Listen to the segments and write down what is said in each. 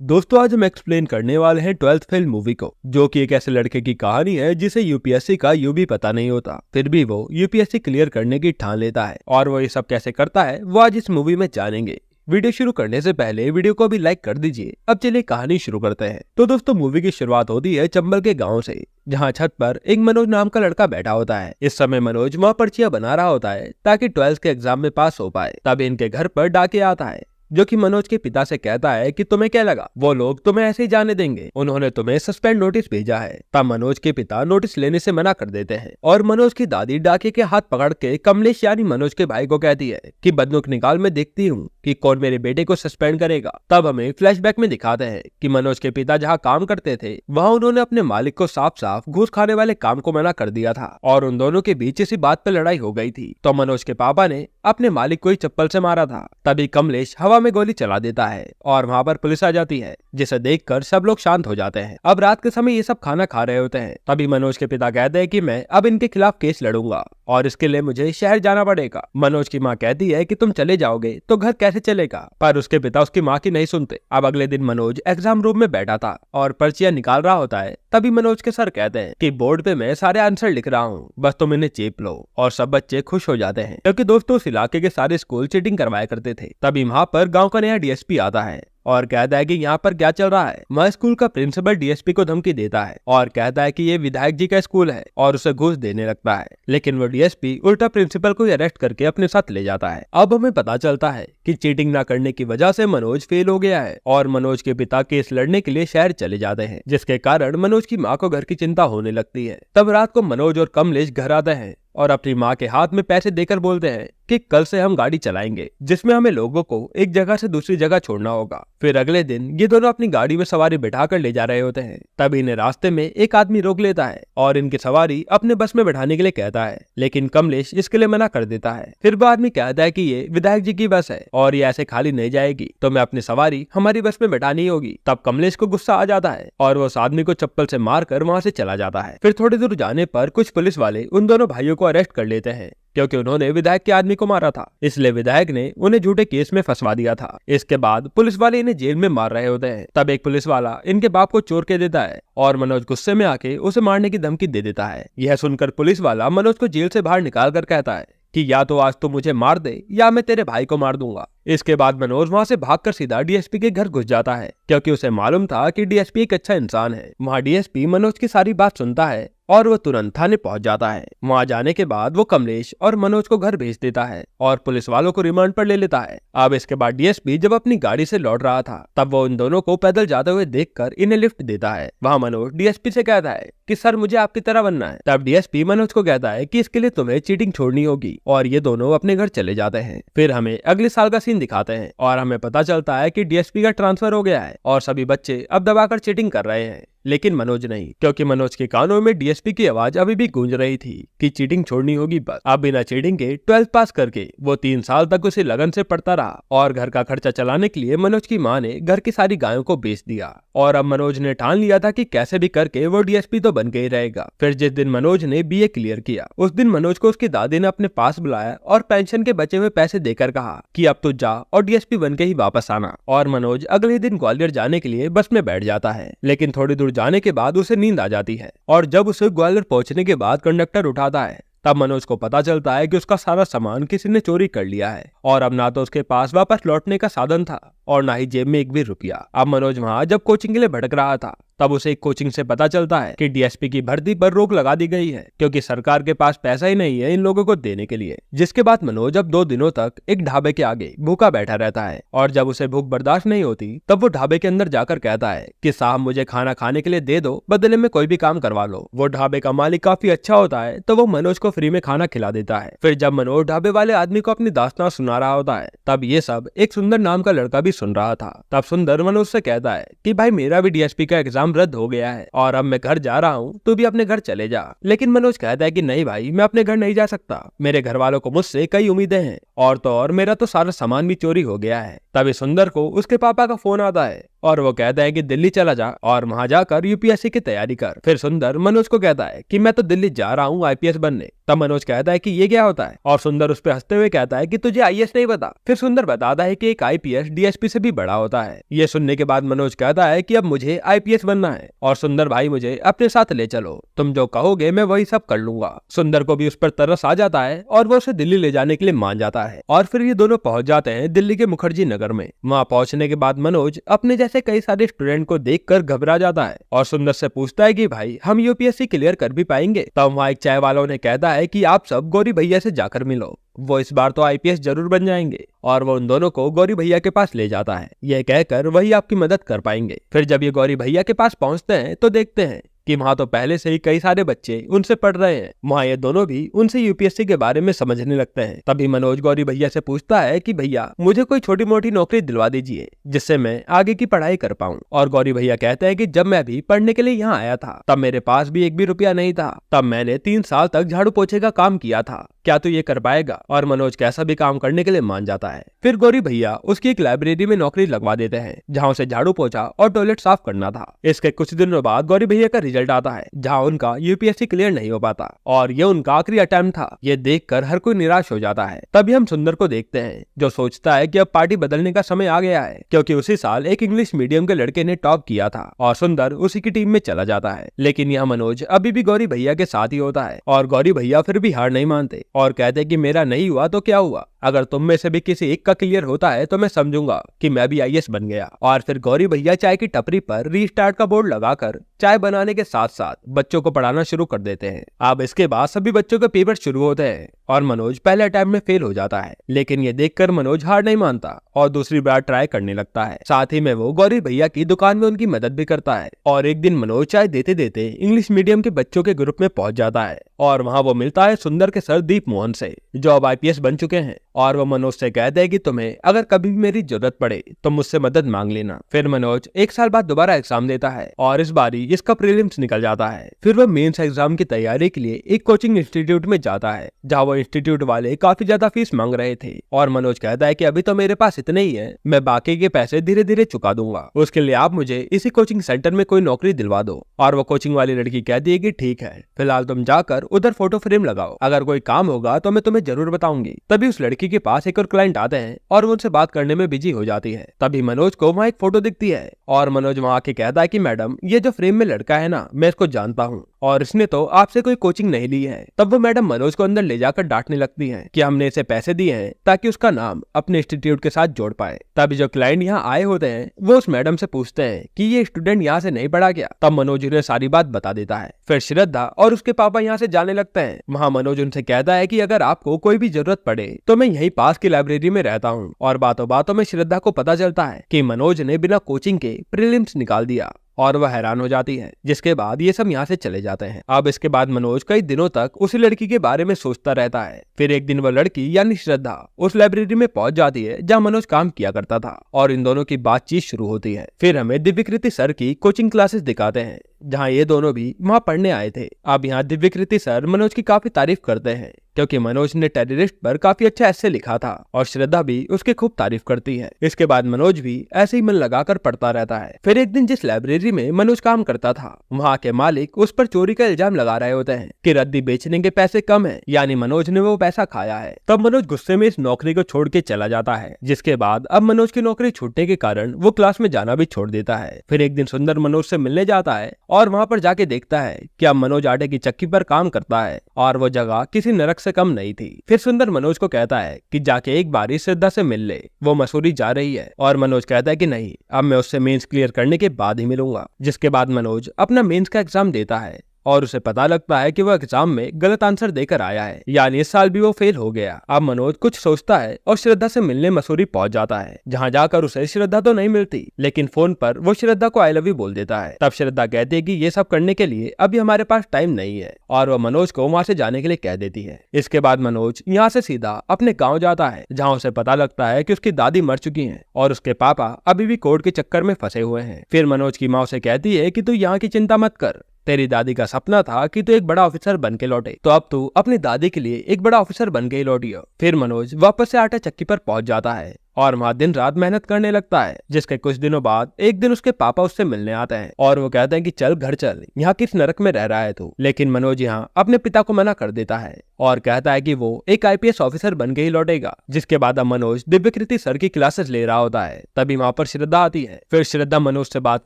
दोस्तों आज हम एक्सप्लेन करने वाले हैं 12th फेल मूवी को, जो कि एक ऐसे लड़के की कहानी है जिसे यूपीएससी का यू भी पता नहीं होता, फिर भी वो यूपीएससी क्लियर करने की ठान लेता है। और वो ये सब कैसे करता है वो आज इस मूवी में जानेंगे। वीडियो शुरू करने से पहले वीडियो को भी लाइक कर दीजिए। अब चलिए कहानी शुरू करते हैं। तो दोस्तों मूवी की शुरुआत होती है चंबल के गाँव से, जहाँ छत पर एक मनोज नाम का लड़का बैठा होता है। इस समय मनोज वहाँ पर्चियां बना रहा होता है ताकि 12th के एग्जाम में पास हो पाए। तब इनके घर पर डाकिया आता है जो कि मनोज के पिता से कहता है कि तुम्हें क्या लगा वो लोग तुम्हें ऐसे ही जाने देंगे, उन्होंने तुम्हें सस्पेंड नोटिस भेजा है। तब मनोज के पिता नोटिस लेने से मना कर देते हैं और मनोज की दादी डाके के हाथ पकड़ के कमलेश यानी मनोज के भाई को कहती है कि बंदूक निकाल, मैं देखती हूँ कि कौन मेरे बेटे को सस्पेंड करेगा। तब हमें फ्लैशबैक में दिखाते हैं कि मनोज के पिता जहाँ काम करते थे वहाँ उन्होंने अपने मालिक को साफ साफ घूस खाने वाले काम को मना कर दिया था और उन दोनों के बीच इसी बात पर लड़ाई हो गई थी। तो मनोज के पापा ने अपने मालिक को ही चप्पल से मारा था। तभी कमलेश हवा में गोली चला देता है और वहाँ पर पुलिस आ जाती है, जिसे देखकर सब लोग शांत हो जाते हैं। अब रात के समय ये सब खाना खा रहे होते हैं। तभी मनोज के पिता कहते हैं कि मैं अब इनके खिलाफ केस लड़ूंगा और इसके लिए मुझे शहर जाना पड़ेगा। मनोज की माँ कहती है कि तुम चले जाओगे तो घर कैसे चलेगा, पर उसके पिता उसकी माँ की नहीं सुनते। अब अगले दिन मनोज एग्जाम रूम में बैठा था और पर्चियां निकाल रहा होता है। तभी मनोज के सर कहते हैं कि बोर्ड पे मैं सारे आंसर लिख रहा हूँ, बस तुम इन्हें चेप लो। और सब बच्चे खुश हो जाते हैं क्योंकि दोस्तों उस इलाके के सारे स्कूल चीटिंग करवाया करते थे। तभी वहाँ पर गाँव का नया डीएसपी आता है और कहता है कि यहाँ पर क्या चल रहा है। वह स्कूल का प्रिंसिपल डीएसपी को धमकी देता है और कहता है कि ये विधायक जी का स्कूल है और उसे घूस देने लगता है। लेकिन वो डीएसपी उल्टा प्रिंसिपल को अरेस्ट करके अपने साथ ले जाता है। अब हमें पता चलता है कि चीटिंग ना करने की वजह से मनोज फेल हो गया है और मनोज के पिता केस लड़ने के लिए शहर चले जाते हैं, जिसके कारण मनोज की माँ को घर की चिंता होने लगती है। तब रात को मनोज और कमलेश घर आते हैं और अपनी माँ के हाथ में पैसे देकर बोलते हैं कि कल से हम गाड़ी चलाएंगे जिसमें हमें लोगों को एक जगह से दूसरी जगह छोड़ना होगा। फिर अगले दिन ये दोनों अपनी गाड़ी में सवारी बैठाकर ले जा रहे होते हैं। तभी इन्हें रास्ते में एक आदमी रोक लेता है और इनकी सवारी अपने बस में बैठाने के लिए कहता है, लेकिन कमलेश इसके लिए मना कर देता है। फिर वो आदमी कहता है कि ये विधायक जी की बस है और ये ऐसे खाली नहीं जाएगी, तो मैं अपनी सवारी हमारी बस में बैठानी होगी। तब कमलेश को गुस्सा आ जाता है और वो उस आदमी को चप्पल से मारकर वहाँ से चला जाता है। फिर थोड़ी दूर जाने पर कुछ पुलिस वाले उन दोनों भाइयों को अरेस्ट कर लेते हैं क्योंकि उन्होंने विधायक के आदमी को मारा था, इसलिए विधायक ने उन्हें झूठे केस में फंसवा दिया था। इसके बाद पुलिस वाले इन्हें जेल में मार रहे होते हैं। तब एक पुलिस वाला इनके बाप को चोर के देता है और मनोज गुस्से में आके उसे मारने की धमकी दे देता है। यह सुनकर पुलिस वाला मनोज को जेल से बाहर निकाल कर कहता है कि या तो आज तो मुझे मार दे या मैं तेरे भाई को मार दूंगा। इसके बाद मनोज वहाँ से भागकर सीधा डीएसपी के घर घुस जाता है क्योंकि उसे मालूम था कि डीएसपी एक अच्छा इंसान है। वहाँ डीएसपी मनोज की सारी बात सुनता है और वो तुरंत थाने पहुंच जाता है। वहां जाने के बाद वो कमलेश और मनोज को घर भेज देता है और पुलिस वालों को रिमांड पर ले लेता है। अब इसके बाद डीएसपी जब अपनी गाड़ी से लौट रहा था तब वो इन दोनों को पैदल जाते हुए देखकर इन्हें लिफ्ट देता है। वहां मनोज डीएसपी से कहता है कि सर मुझे आपकी तरह बनना है। तब डीएसपी मनोज को कहता है कि इसके लिए तुम्हें चीटिंग छोड़नी होगी और ये दोनों अपने घर चले जाते हैं। फिर हमें अगले साल का सीन दिखाते हैं और हमें पता चलता है कि डीएसपी का ट्रांसफर हो गया है और सभी बच्चे अब दबाकर चीटिंग कर रहे हैं, लेकिन मनोज नहीं, क्योंकि मनोज के कानों में डीएसपी की आवाज अभी भी गूंज रही थी कि चीटिंग छोड़नी होगी बस। अब बिना चीटिंग के 12th पास करके वो 3 साल तक उसे लगन से पढ़ता रहा और घर का खर्चा चलाने के लिए मनोज की माँ ने घर की सारी गायों को बेच दिया और अब मनोज ने ठान लिया था कि कैसे भी करके वो डीएसपी तो बन के ही रहेगा। फिर जिस दिन मनोज ने बीए क्लियर किया उस दिन मनोज को उसकी दादी ने अपने पास बुलाया और पेंशन के बचे हुए पैसे देकर कहा कि अब तो जा और डीएसपी बन के ही वापस आना। और मनोज अगले दिन ग्वालियर जाने के लिए बस में बैठ जाता है, लेकिन थोड़ी दूर जाने के बाद उसे नींद आ जाती है और जब उसे ग्वालियर पहुंचने के बाद कंडक्टर उठाता है तब मनोज को पता चलता है कि उसका सारा सामान किसी ने चोरी कर लिया है और अब ना तो उसके पास वापस लौटने का साधन था और ना ही जेब में एक भी रुपया। अब मनोज वहाँ जब कोचिंग के लिए भटक रहा था तब उसे एक कोचिंग से पता चलता है कि डीएसपी की भर्ती पर रोक लगा दी गई है क्योंकि सरकार के पास पैसा ही नहीं है इन लोगों को देने के लिए। जिसके बाद मनोज अब 2 दिनों तक एक ढाबे के आगे भूखा बैठा रहता है और जब उसे भूख बर्दाश्त नहीं होती तब वो ढाबे के अंदर जाकर कहता है कि साहब मुझे खाना खाने के लिए दे दो, बदले में कोई भी काम करवा लो। वो ढाबे का मालिक काफी अच्छा होता है तो वो मनोज को फ्री में खाना खिला देता है। फिर जब मनोज ढाबे वाले आदमी को अपनी दास्तान सुना रहा होता है तब ये सब एक सुंदर नाम का लड़का भी सुन रहा था। तब सुंदर मनोज से कहता है कि भाई मेरा भी डीएसपी का एग्जाम रद्द हो गया है और अब मैं घर जा रहा हूँ, तू भी अपने घर चले जा। लेकिन मनोज कहता है कि नहीं भाई मैं अपने घर नहीं जा सकता, मेरे घर वालों को मुझसे कई उम्मीदें हैं और तो और मेरा तो सारा सामान भी चोरी हो गया है। तभी सुंदर को उसके पापा का फोन आता है और वो कहता है कि दिल्ली चला जा और वहाँ जाकर यूपीएससी की तैयारी कर। फिर सुंदर मनोज को कहता है कि मैं तो दिल्ली जा रहा हूँ आईपीएस बनने। तब मनोज कहता है कि ये क्या होता है, और सुंदर उस पर हंसते हुए कहता है कि तुझे आईएएस नहीं पता। फिर सुंदर बताता है कि एक आईपीएस डीएसपी से भी बड़ा होता है। ये सुनने के बाद मनोज कहता है कि अब मुझे आईपीएस बनना है और सुंदर भाई मुझे अपने साथ ले चलो, तुम जो कहोगे मैं वही सब कर लूंगा। सुंदर को भी उस पर तरस आ जाता है और वो उसे दिल्ली ले जाने के लिए मान जाता है और फिर ये दोनों पहुंच जाते हैं दिल्ली के मुखर्जी नगर में। वहाँ पहुंचने के बाद मनोज अपने जैसे कई सारे स्टूडेंट को देखकर घबरा जाता है और सुंदर से पूछता है कि भाई हम यूपीएससी क्लियर कर भी पाएंगे। तब वहाँ एक चाय वालों ने कहता है कि आप सब गौरी भैया से जाकर मिलो, वो इस बार तो आईपीएस जरूर बन जाएंगे। और वो उन दोनों को गौरी भैया के पास ले जाता है, यह कहकर वही आपकी मदद कर पाएंगे। फिर जब ये गौरी भैया के पास पहुंचते हैं तो देखते हैं कि वहाँ तो पहले से ही कई सारे बच्चे उनसे पढ़ रहे हैं। वहाँ ये दोनों भी उनसे यूपीएससी के बारे में समझने लगते हैं। तभी मनोज गौरी भैया से पूछता है कि भैया मुझे कोई छोटी मोटी नौकरी दिलवा दीजिए जिससे मैं आगे की पढ़ाई कर पाऊँ। और गौरी भैया कहते हैं कि जब मैं भी पढ़ने के लिए यहाँ आया था तब मेरे पास भी एक भी रुपया नहीं था, तब मैंने 3 साल तक झाड़ू पोछे का काम किया था, क्या तू ये कर पाएगा। और मनोज कैसा भी काम करने के लिए मान जाता है। फिर गौरी भैया उसकी एक लाइब्रेरी में नौकरी लगवा देते हैं जहाँ उसे झाड़ू पोछा और टॉयलेट साफ करना था। इसके कुछ दिनों बाद गौरी भैया का रिजल्ट आता है जहाँ उनका यूपीएससी क्लियर नहीं हो पाता और ये उनका आखिरी अटेम्प्ट था। ये देखकर हर कोई निराश हो जाता है। तभी हम सुंदर को देखते हैं जो सोचता है कि अब पार्टी बदलने का समय आ गया है, क्योंकि उसी साल एक इंग्लिश मीडियम के लड़के ने टॉप किया था और सुंदर उसी की टीम में चला जाता है। लेकिन यह मनोज अभी भी गौरी भैया के साथ ही होता है और गौरी भैया फिर भी हार नहीं मानते और कहते कि मेरा नहीं हुआ तो क्या हुआ, अगर तुम में से भी किसी एक का क्लियर होता है तो मैं समझूंगा कि मैं भी आईएएस बन गया। और फिर गौरी भैया चाय की टपरी पर रीस्टार्ट का बोर्ड लगाकर चाय बनाने के साथ साथ बच्चों को पढ़ाना शुरू कर देते हैं। अब इसके बाद सभी बच्चों के पेपर शुरू होते हैं और मनोज पहले अटेम्प्ट में फेल हो जाता है, लेकिन ये देखकर मनोज हार नहीं मानता और दूसरी बार ट्राई करने लगता है। साथ ही में वो गौरी भैया की दुकान में उनकी मदद भी करता है। और एक दिन मनोज चाय देते देते इंग्लिश मीडियम के बच्चों के ग्रुप में पहुंच जाता है और वहाँ वो मिलता है सुंदर के सर दीप मोहन से जो अब आईपीएस बन चुके हैं। और वो मनोज से कहते हैं कि तुम्हें अगर कभी भी मेरी जरूरत पड़े तो मुझसे मदद मांग लेना। फिर मनोज 1 साल बाद दोबारा एग्जाम देता है और इस बारी इसका प्रीलिम्स निकल जाता है। फिर वह मेंस एग्जाम की तैयारी के लिए एक कोचिंग इंस्टीट्यूट में जाता है जहाँ वो इंस्टीट्यूट वाले काफी ज्यादा फीस मांग रहे थे और मनोज कहता है कि अभी तो मेरे पास इतने ही है, मैं बाकी के पैसे धीरे धीरे चुका दूंगा, उसके लिए आप मुझे इसी कोचिंग सेंटर में कोई नौकरी दिलवा दो। और वो कोचिंग वाली लड़की कहती है कि ठीक है, फिलहाल तुम जाकर उधर फोटो फ्रेम लगाओ, अगर कोई काम होगा तो मैं तुम्हें जरूर बताऊंगी। तभी उस लड़की के पास एक और क्लाइंट आते हैं और वो उनसे बात करने में बिजी हो जाती है। तभी मनोज को वहाँ एक फोटो दिखती है और मनोज वहाँ आके कहता है कि मैडम ये जो फ्रेम में लड़का है ना, मैं इसको जानता हूँ और इसने तो आपसे कोई कोचिंग नहीं ली है। तब वो मैडम मनोज को अंदर ले जाकर डांटने लगती हैं कि हमने इसे पैसे दिए हैं ताकि उसका नाम अपने इंस्टीट्यूट के साथ जोड़ पाए। तभी जो क्लाइंट यहाँ आए होते हैं वो उस मैडम से पूछते हैं कि ये स्टूडेंट यहाँ से नहीं पढ़ा गया। तब मनोज उन्हें सारी बात बता देता है। फिर श्रद्धा और उसके पापा यहाँ से जाने लगते हैं। वहाँ मनोज उनसे कहता है कि अगर आपको कोई भी जरूरत पड़े तो मैं यहीं पास की लाइब्रेरी में रहता हूँ। और बातों बातों में श्रद्धा को पता चलता है कि मनोज ने बिना कोचिंग के प्रीलिम्स निकाल दिया और वह हैरान हो जाती है, जिसके बाद ये सब यहाँ से चले जाते हैं। अब इसके बाद मनोज कई दिनों तक उसी लड़की के बारे में सोचता रहता है। फिर एक दिन वह लड़की यानी श्रद्धा उस लाइब्रेरी में पहुंच जाती है जहाँ मनोज काम किया करता था और इन दोनों की बातचीत शुरू होती है। फिर हमें दिव्यकृति सर की कोचिंग क्लासेस दिखाते हैं जहाँ ये दोनों भी वहाँ पढ़ने आए थे। अब यहाँ दिव्यकृति सर मनोज की काफी तारीफ करते हैं क्योंकि मनोज ने टेररिस्ट पर काफी अच्छा एस्से लिखा था और श्रद्धा भी उसकी खूब तारीफ करती है। इसके बाद मनोज भी ऐसे ही मन लगाकर पढ़ता रहता है। फिर एक दिन जिस लाइब्रेरी में मनोज काम करता था वहाँ के मालिक उस पर चोरी का इल्जाम लगा रहे होते हैं कि रद्दी बेचने के पैसे कम है, यानी मनोज ने वो पैसा खाया है। तब मनोज गुस्से में इस नौकरी को छोड़ के चला जाता है, जिसके बाद अब मनोज की नौकरी छूटने के कारण वो क्लास में जाना भी छोड़ देता है। फिर एक दिन सुंदर मनोज से मिलने जाता है और वहाँ पर जाके देखता है कि अब मनोज आटे की चक्की पर काम करता है और वो जगह किसी नरक से कम नहीं थी। फिर सुंदर मनोज को कहता है कि जाके एक बार श्रद्धा से मिल ले, वो मसूरी जा रही है। और मनोज कहता है कि नहीं, अब मैं उससे मेंस क्लियर करने के बाद ही मिलूंगा। जिसके बाद मनोज अपना मेंस का एग्जाम देता है और उसे पता लगता है कि वह एग्जाम में गलत आंसर देकर आया है, यानी इस साल भी वो फेल हो गया। अब मनोज कुछ सोचता है और श्रद्धा से मिलने मसूरी पहुंच जाता है, जहां जाकर उसे श्रद्धा तो नहीं मिलती, लेकिन फोन पर वो श्रद्धा को आई लव यू बोल देता है। तब श्रद्धा कहती है कि ये सब करने के लिए अभी हमारे पास टाइम नहीं है और वह मनोज को वहाँ से जाने के लिए कह देती है। इसके बाद मनोज यहाँ से सीधा अपने गाँव जाता है, जहाँ उसे पता लगता है कि उसकी दादी मर चुकी है और उसके पापा अभी भी कोर्ट के चक्कर में फंसे हुए हैं। फिर मनोज की माँ उसे कहती है कि तू यहाँ की चिंता मत कर, तेरी दादी का सपना था कि तू एक बड़ा ऑफिसर बन के लौटे, तो अब तू अपनी दादी के लिए एक बड़ा ऑफिसर बन के ही लौटी हो। फिर मनोज वापस से आटा चक्की पर पहुंच जाता है और वहाँ दिन रात मेहनत करने लगता है। जिसके कुछ दिनों बाद एक दिन उसके पापा उससे मिलने आते हैं और वो कहते हैं कि चल घर चल, यहाँ किस नरक में रह रहा है तू। लेकिन मनोज यहाँ अपने पिता को मना कर देता है और कहता है कि वो एक आईपीएस ऑफिसर बन के ही लौटेगा। जिसके बाद अब मनोज दिव्यकृति सर की क्लासेस ले रहा होता है। तभी वहाँ पर श्रद्धा आती है। फिर श्रद्धा मनोज से बात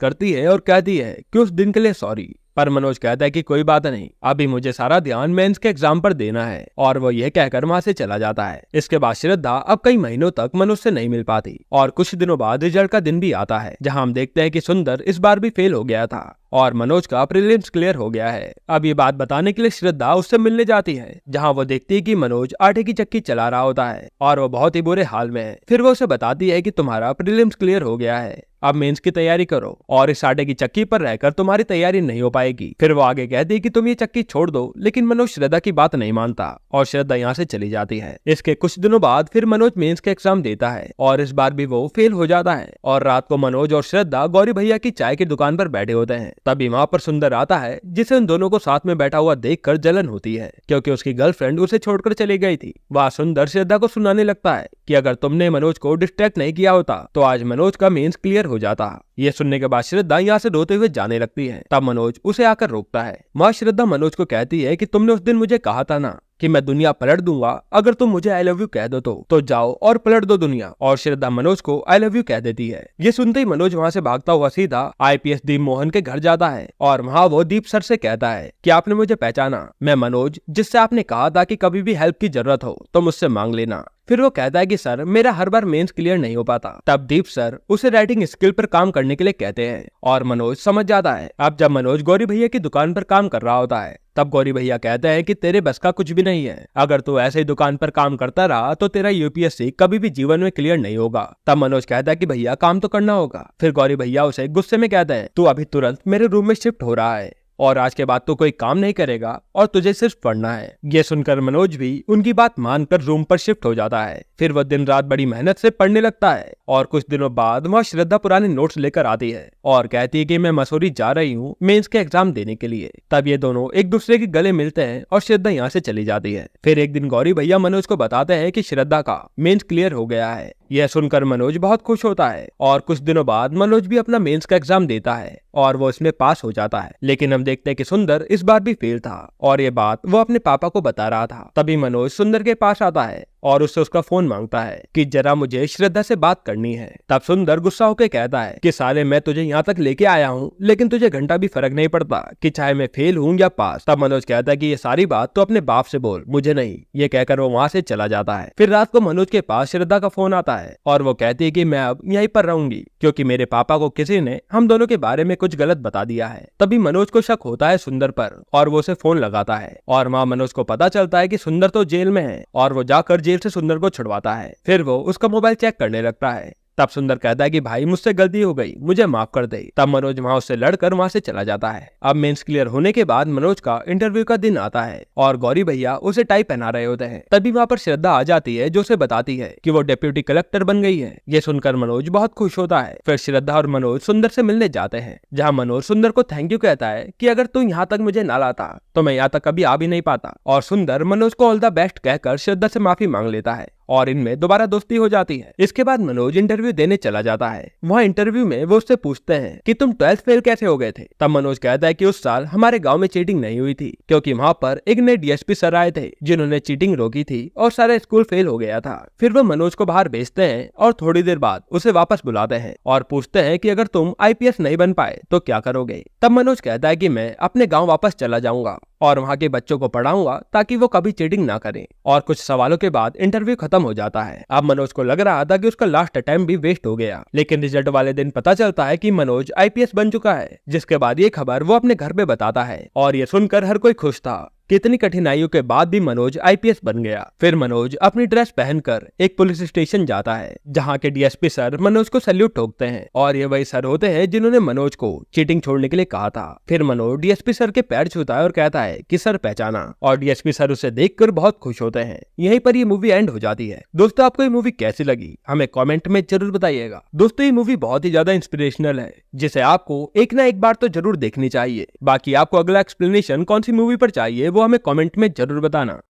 करती है और कहती है कि उस दिन के लिए सॉरी, पर मनोज कहता है कि कोई बात नहीं, अभी मुझे सारा ध्यान मेंस के एग्जाम पर देना है, और वो ये कहकर वहाँ से चला जाता है। इसके बाद श्रद्धा अब कई महीनों तक मनोज से नहीं मिल पाती और कुछ दिनों बाद रिजल्ट का दिन भी आता है, जहाँ हम देखते हैं कि सुंदर इस बार भी फेल हो गया था और मनोज का प्रीलिम्स क्लियर हो गया है। अब ये बात बताने के लिए श्रद्धा उससे मिलने जाती है, जहाँ वो देखती है कि मनोज आटे की चक्की चला रहा होता है और वो बहुत ही बुरे हाल में है। फिर वो उसे बताती है कि तुम्हारा प्रीलिम्स क्लियर हो गया है, अब मेंस की तैयारी करो और इस आटे की चक्की पर रहकर तुम्हारी तैयारी नहीं हो पाएगी। फिर वो आगे कहती है कि तुम ये चक्की छोड़ दो, लेकिन मनोज श्रद्धा की बात नहीं मानता और श्रद्धा यहाँ से चली जाती है। इसके कुछ दिनों बाद फिर मनोज मेंस के एग्जाम देता है और इस बार भी वो फेल हो जाता है और रात को मनोज और श्रद्धा गौरी भैया की चाय की दुकान पर बैठे होते हैं। तभी वहाँ पर सुंदर आता है, जिसे उन दोनों को साथ में बैठा हुआ देखकर जलन होती है, क्योंकि उसकी गर्लफ्रेंड उसे छोड़कर चली गई थी। वह सुंदर श्रद्धा को सुनाने लगता है कि अगर तुमने मनोज को डिस्ट्रैक्ट नहीं किया होता तो आज मनोज का मेंस क्लियर हो जाता। ये सुनने के बाद श्रद्धा यहाँ से रोते हुए जाने लगती है। तब मनोज उसे आकर रोकता है। माँ श्रद्धा मनोज को कहती है कि तुमने उस दिन मुझे कहा था ना कि मैं दुनिया पलट दूंगा अगर तुम मुझे आई लव यू कह दो तो जाओ और पलट दो दुनिया। और श्रद्धा मनोज को आई लव यू कह देती है। ये सुनते ही मनोज वहाँ से भागता हुआ सीधा आईपीएस दीप मोहन के घर जाता है और वहाँ वो दीप सर से कहता है कि आपने मुझे पहचाना, मैं मनोज जिससे आपने कहा था कि कभी भी हेल्प की जरूरत हो तो मुझसे मांग लेना। फिर वो कहता है कि सर मेरा हर बार मेंस क्लियर नहीं हो पाता। तब दीप सर उसे राइटिंग स्किल पर काम करने के लिए कहते हैं और मनोज समझ जाता है। अब जब मनोज गौरी भैया की दुकान पर काम कर रहा होता है तब गौरी भैया कहते हैं कि तेरे बस का कुछ भी नहीं है, अगर तू ऐसे ही दुकान पर काम करता रहा तो तेरा यूपीएससी कभी भी जीवन में क्लियर नहीं होगा। तब मनोज कहता है कि भैया काम तो करना होगा। फिर गौरी भैया उसे गुस्से में कहते हैं तू अभी तुरंत मेरे रूम में शिफ्ट हो रहा है और आज के बाद तो कोई काम नहीं करेगा और तुझे सिर्फ पढ़ना है। ये सुनकर मनोज भी उनकी बात मानकर रूम पर शिफ्ट हो जाता है। फिर वह दिन रात बड़ी मेहनत से पढ़ने लगता है और कुछ दिनों बाद वह श्रद्धा पुराने नोट्स लेकर आती है और कहती है कि मैं मसूरी जा रही हूँ मेंस के एग्जाम देने के लिए। तब ये दोनों एक दूसरे के गले मिलते हैं और श्रद्धा यहाँ से चली जाती है। फिर एक दिन गौरी भैया मनोज को बताते हैं कि श्रद्धा का मेंस क्लियर हो गया है। यह सुनकर मनोज बहुत खुश होता है और कुछ दिनों बाद मनोज भी अपना मेंस का एग्जाम देता है और वो इसमें पास हो जाता है। लेकिन हम देखते हैं कि सुंदर इस बार भी फेल था और ये बात वो अपने पापा को बता रहा था। तभी मनोज सुंदर के पास आता है और उससे उसका फोन मांगता है कि जरा मुझे श्रद्धा से बात करनी है। तब सुंदर गुस्सा होकर कहता है कि साले मैं तुझे यहाँ तक लेके आया हूँ लेकिन तुझे घंटा भी फर्क नहीं पड़ता कि चाहे मैं फेल हूँ या पास। तब मनोज कहता है कि ये सारी बात तो अपने बाप से बोल, मुझे नहीं। ये कहकर वो वहाँ से चला जाता है। फिर रात को मनोज के पास श्रद्धा का फोन आता है और वो कहती है कि मैं अब यहीं पर रहूंगी क्योंकि मेरे पापा को किसी ने हम दोनों के बारे में कुछ गलत बता दिया है। तभी मनोज को शक होता है सुंदर पर और वो उसे फोन लगाता है और वहाँ मनोज को पता चलता है कि सुंदर तो जेल में है और वो जाकर जेल से सुंदर को छुड़वाता है। फिर वो उसका मोबाइल चेक करने लगता है। तब सुंदर कहता है कि भाई मुझसे गलती हो गई, मुझे माफ कर दे। तब मनोज वहाँ उससे लड़कर वहाँ से चला जाता है। अब मेंस क्लियर होने के बाद मनोज का इंटरव्यू का दिन आता है और गौरी भैया उसे टाई पहना रहे होते हैं। तभी वहाँ पर श्रद्धा आ जाती है जो उसे बताती है कि वो डिप्यूटी कलेक्टर बन गई है। ये सुनकर मनोज बहुत खुश होता है। फिर श्रद्धा और मनोज सुंदर से मिलने जाते हैं, जहाँ मनोज सुंदर को थैंक यू कहता है कि अगर तू यहाँ तक मुझे ना लाता तो मैं यहाँ तक कभी आ भी नहीं पाता। और सुंदर मनोज को ऑल द बेस्ट कहकर श्रद्धा से माफी मांग लेता है और इनमें दोबारा दोस्ती हो जाती है। इसके बाद मनोज इंटरव्यू देने चला जाता है। वहाँ इंटरव्यू में वो उससे पूछते हैं कि तुम 12th फेल कैसे हो गए थे। तब मनोज कहता है कि उस साल हमारे गांव में चीटिंग नहीं हुई थी क्योंकि वहाँ पर एक नए डीएसपी सर आए थे जिन्होंने चीटिंग रोकी थी और सारा स्कूल फेल हो गया था। फिर वो मनोज को बाहर भेजते हैं और थोड़ी देर बाद उसे वापस बुलाते हैं और पूछते हैं कि अगर तुम आईपीएस नहीं बन पाए तो क्या करोगे। तब मनोज कहता है कि मैं अपने गाँव वापस चला जाऊंगा और वहाँ के बच्चों को पढ़ाऊंगा ताकि वो कभी चीटिंग ना करें। और कुछ सवालों के बाद इंटरव्यू खत्म हो जाता है। अब मनोज को लग रहा था कि उसका लास्ट अटेम्प्ट भी वेस्ट हो गया, लेकिन रिजल्ट वाले दिन पता चलता है कि मनोज आईपीएस बन चुका है। जिसके बाद ये खबर वो अपने घर पे बताता है और ये सुनकर हर कोई खुश था। कितनी कठिनाइयों के बाद भी मनोज आईपीएस बन गया। फिर मनोज अपनी ड्रेस पहनकर एक पुलिस स्टेशन जाता है, जहाँ के डीएसपी सर मनोज को सैल्यूट ठोकते हैं और ये वही सर होते हैं जिन्होंने मनोज को चीटिंग छोड़ने के लिए कहा था। फिर मनोज डीएसपी सर के पैर छूता है और कहता है कि सर पहचाना, और डीएसपी सर उसे देखकर बहुत खुश होते हैं। यहीं पर ये मूवी एंड हो जाती है। दोस्तों, आपको ये मूवी कैसी लगी हमें कमेंट में जरूर बताइएगा। दोस्तों, ये मूवी बहुत ही ज्यादा इंस्पिरेशनल है, जिसे आपको एक ना एक बार तो जरूर देखनी चाहिए। बाकी आपको अगला एक्सप्लेनेशन कौन सी मूवी पर चाहिए वो हमें कमेंट में जरूर बताना।